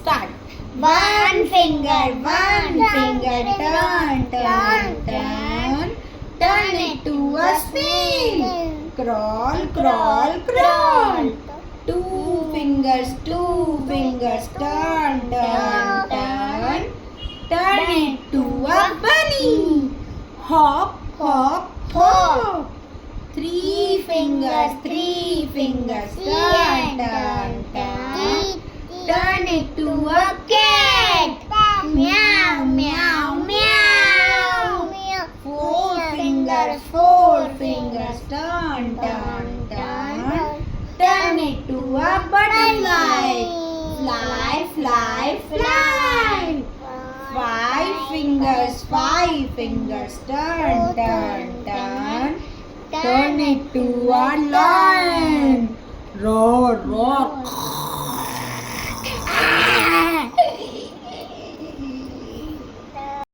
Start. One finger, turn, turn, turn. Turn it to a snail. Crawl, crawl, crawl. Two fingers, turn, turn, turn. Turn it to a bunny. Hop, hop, hop. Three fingers, turn, turn, turn. Turn it to a cat. Meow, meow, meow. Four fingers, turn, turn, turn. Turn it to a butterfly. Fly, fly, fly. Five fingers, turn, turn, turn. Turn it to a lion. Roar, roar.